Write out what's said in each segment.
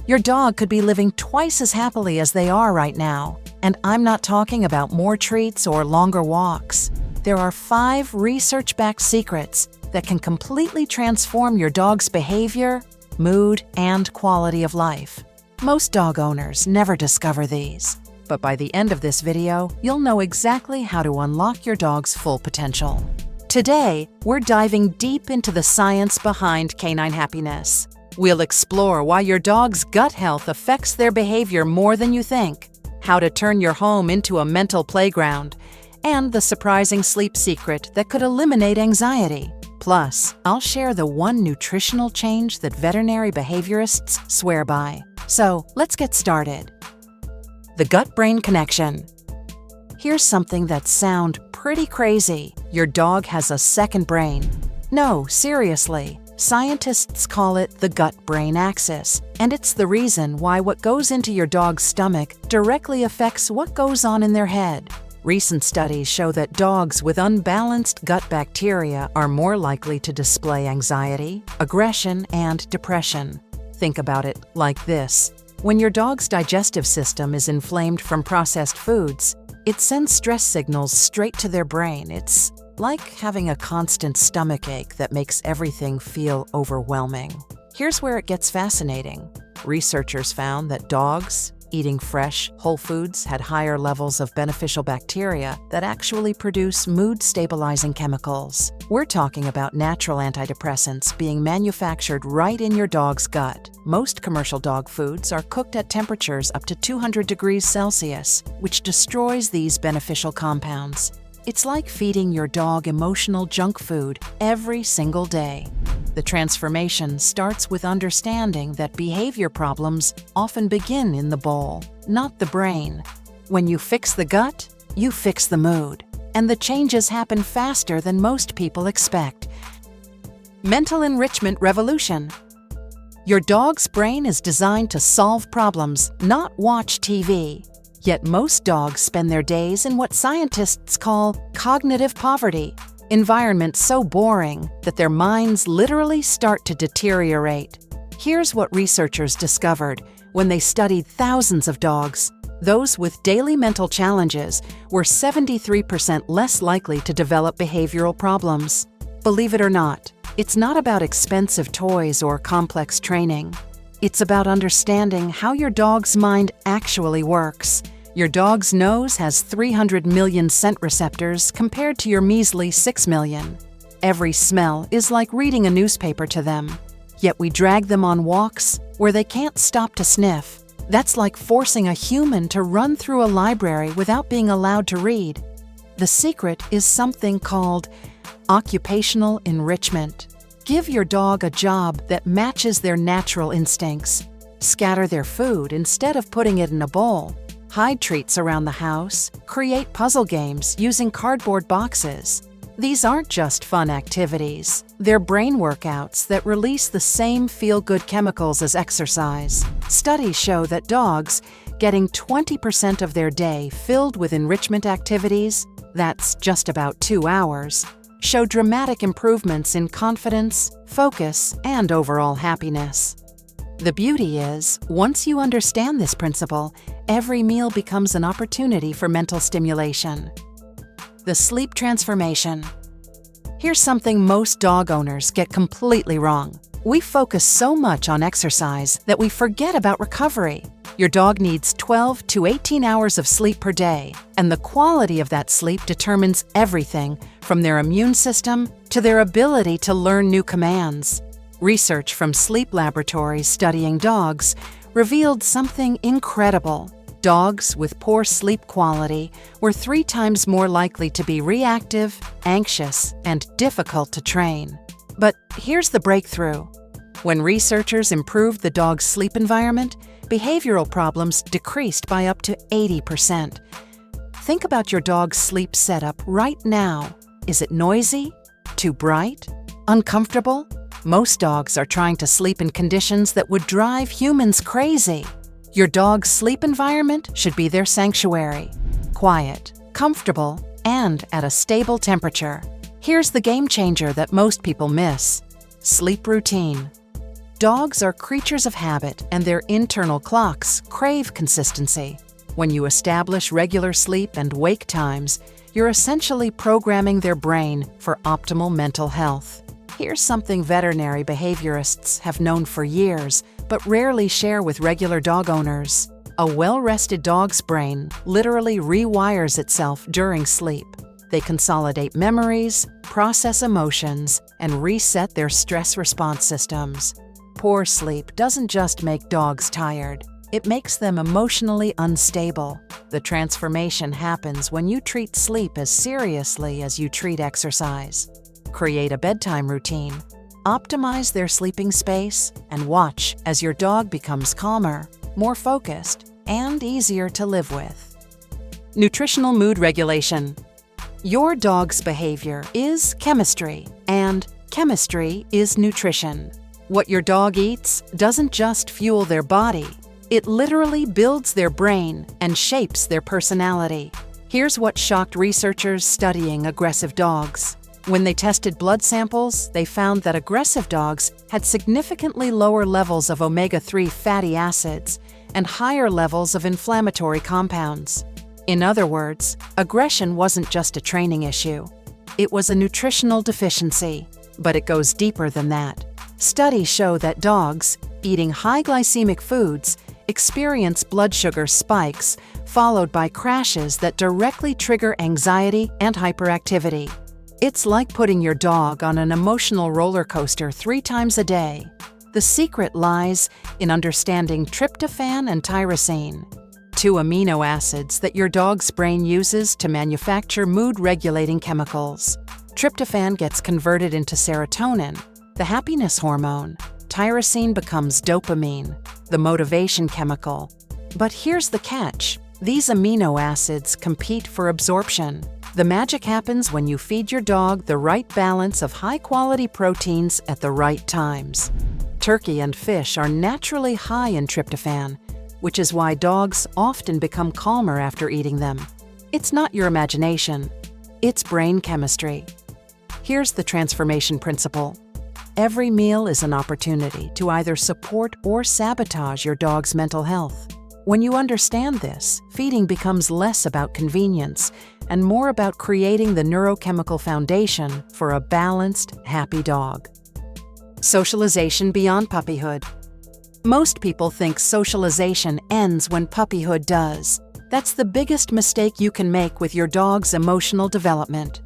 Your dog could be living twice as happily as they are right now. And I'm not talking about more treats or longer walks. There are 5 research-backed secrets that can completely transform your dog's behavior, mood, and quality of life. Most dog owners never discover these, but by the end of this video, you'll know exactly how to unlock your dog's full potential. Today, we're diving deep into the science behind canine happiness. We'll explore why your dog's gut health affects their behavior more than you think, how to turn your home into a mental playground, and the surprising sleep secret that could eliminate anxiety. Plus, I'll share the one nutritional change that veterinary behaviorists swear by. So, let's get started. The gut-brain connection. Here's something that sounds pretty crazy. Your dog has a second brain. No, seriously. Scientists call it the gut-brain axis, and it's the reason why what goes into your dog's stomach directly affects what goes on in their head. Recent studies show that dogs with unbalanced gut bacteria are more likely to display anxiety, aggression, and depression. Think about it like this. When your dog's digestive system is inflamed from processed foods, it sends stress signals straight to their brain. It's like having a constant stomachache that makes everything feel overwhelming. Here's where it gets fascinating. Researchers found that dogs eating fresh, whole foods had higher levels of beneficial bacteria that actually produce mood-stabilizing chemicals. We're talking about natural antidepressants being manufactured right in your dog's gut. Most commercial dog foods are cooked at temperatures up to 200 degrees Celsius, which destroys these beneficial compounds. It's like feeding your dog emotional junk food every single day. The transformation starts with understanding that behavior problems often begin in the bowl, not the brain. When you fix the gut, you fix the mood, and the changes happen faster than most people expect. Mental enrichment revolution. Your dog's brain is designed to solve problems, not watch TV. Yet most dogs spend their days in what scientists call cognitive poverty, environments so boring that their minds literally start to deteriorate. Here's what researchers discovered when they studied thousands of dogs. Those with daily mental challenges were 73% less likely to develop behavioral problems. Believe it or not, it's not about expensive toys or complex training. It's about understanding how your dog's mind actually works. Your dog's nose has 300 million scent receptors compared to your measly 6 million. Every smell is like reading a newspaper to them. Yet we drag them on walks where they can't stop to sniff. That's like forcing a human to run through a library without being allowed to read. The secret is something called occupational enrichment. Give your dog a job that matches their natural instincts. Scatter their food instead of putting it in a bowl. Hide treats around the house. Create puzzle games using cardboard boxes. These aren't just fun activities. They're brain workouts that release the same feel-good chemicals as exercise. Studies show that dogs getting 20% of their day filled with enrichment activities, that's just about 2 hours, show dramatic improvements in confidence, focus, and overall happiness. The beauty is, once you understand this principle, every meal becomes an opportunity for mental stimulation. The sleep transformation. Here's something most dog owners get completely wrong. We focus so much on exercise that we forget about recovery. Your dog needs 12 to 18 hours of sleep per day, and the quality of that sleep determines everything from their immune system to their ability to learn new commands. Research from sleep laboratories studying dogs revealed something incredible. Dogs with poor sleep quality were 3 times more likely to be reactive, anxious, and difficult to train. But here's the breakthrough. When researchers improved the dog's sleep environment, behavioral problems decreased by up to 80%. Think about your dog's sleep setup right now. Is it noisy? Too bright? Uncomfortable? Most dogs are trying to sleep in conditions that would drive humans crazy. Your dog's sleep environment should be their sanctuary. Quiet, comfortable, and at a stable temperature. Here's the game changer that most people miss. Sleep routine. Dogs are creatures of habit, and their internal clocks crave consistency. When you establish regular sleep and wake times, you're essentially programming their brain for optimal mental health. Here's something veterinary behaviorists have known for years, but rarely share with regular dog owners. A well-rested dog's brain literally rewires itself during sleep. They consolidate memories, process emotions, and reset their stress response systems. Poor sleep doesn't just make dogs tired, it makes them emotionally unstable. The transformation happens when you treat sleep as seriously as you treat exercise. Create a bedtime routine, optimize their sleeping space, and watch as your dog becomes calmer, more focused, and easier to live with. Nutritional mood regulation. Your dog's behavior is chemistry, and chemistry is nutrition. What your dog eats doesn't just fuel their body, it literally builds their brain and shapes their personality. Here's what shocked researchers studying aggressive dogs. When they tested blood samples, they found that aggressive dogs had significantly lower levels of omega-3 fatty acids and higher levels of inflammatory compounds. In other words, aggression wasn't just a training issue. It was a nutritional deficiency, but it goes deeper than that. Studies show that dogs eating high glycemic foods experience blood sugar spikes, followed by crashes that directly trigger anxiety and hyperactivity. It's like putting your dog on an emotional roller coaster 3 times a day. The secret lies in understanding tryptophan and tyrosine, 2 amino acids that your dog's brain uses to manufacture mood-regulating chemicals. Tryptophan gets converted into serotonin, the happiness hormone. Tyrosine becomes dopamine, the motivation chemical. But here's the catch. These amino acids compete for absorption. The magic happens when you feed your dog the right balance of high-quality proteins at the right times. Turkey and fish are naturally high in tryptophan, which is why dogs often become calmer after eating them. It's not your imagination, it's brain chemistry. Here's the transformation principle. Every meal is an opportunity to either support or sabotage your dog's mental health. When you understand this, feeding becomes less about convenience and more about creating the neurochemical foundation for a balanced, happy dog. Socialization beyond puppyhood. Most people think socialization ends when puppyhood does. That's the biggest mistake you can make with your dog's emotional development.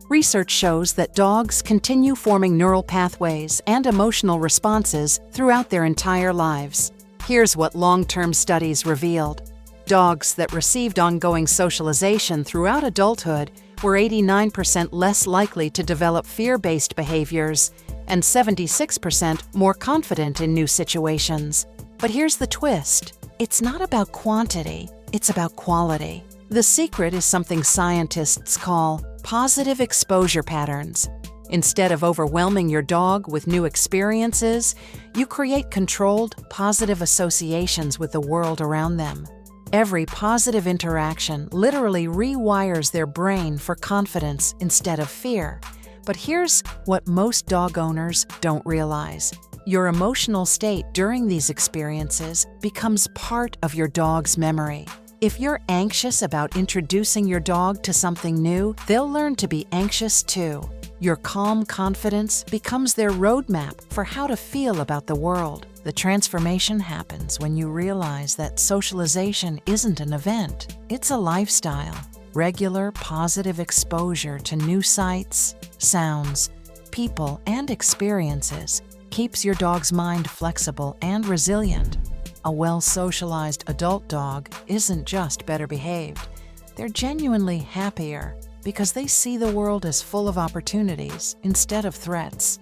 Research shows that dogs continue forming neural pathways and emotional responses throughout their entire lives. Here's what long-term studies revealed. Dogs that received ongoing socialization throughout adulthood were 89% less likely to develop fear-based behaviors and 76% more confident in new situations. But here's the twist. It's not about quantity, it's about quality. The secret is something scientists call positive exposure patterns. Instead of overwhelming your dog with new experiences, you create controlled, positive associations with the world around them. Every positive interaction literally rewires their brain for confidence instead of fear. But here's what most dog owners don't realize. Your emotional state during these experiences becomes part of your dog's memory. If you're anxious about introducing your dog to something new, they'll learn to be anxious too. Your calm confidence becomes their roadmap for how to feel about the world. The transformation happens when you realize that socialization isn't an event, it's a lifestyle. Regular, positive exposure to new sights, sounds, people, and experiences keeps your dog's mind flexible and resilient. A well-socialized adult dog isn't just better behaved. They're genuinely happier because they see the world as full of opportunities instead of threats.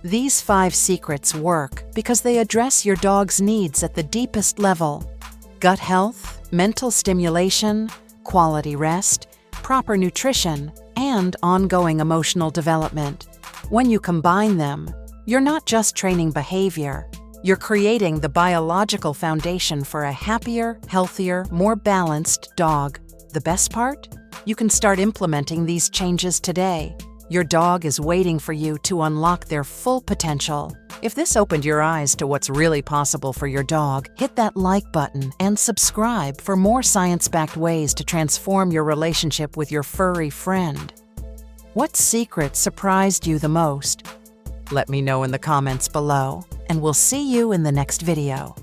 These 5 secrets work because they address your dog's needs at the deepest level: gut health, mental stimulation, quality rest, proper nutrition, and ongoing emotional development. When you combine them, you're not just training behavior, you're creating the biological foundation for a happier, healthier, more balanced dog. The best part? You can start implementing these changes today. Your dog is waiting for you to unlock their full potential. If this opened your eyes to what's really possible for your dog, hit that like button and subscribe for more science-backed ways to transform your relationship with your furry friend. What secret surprised you the most? Let me know in the comments below, and we'll see you in the next video.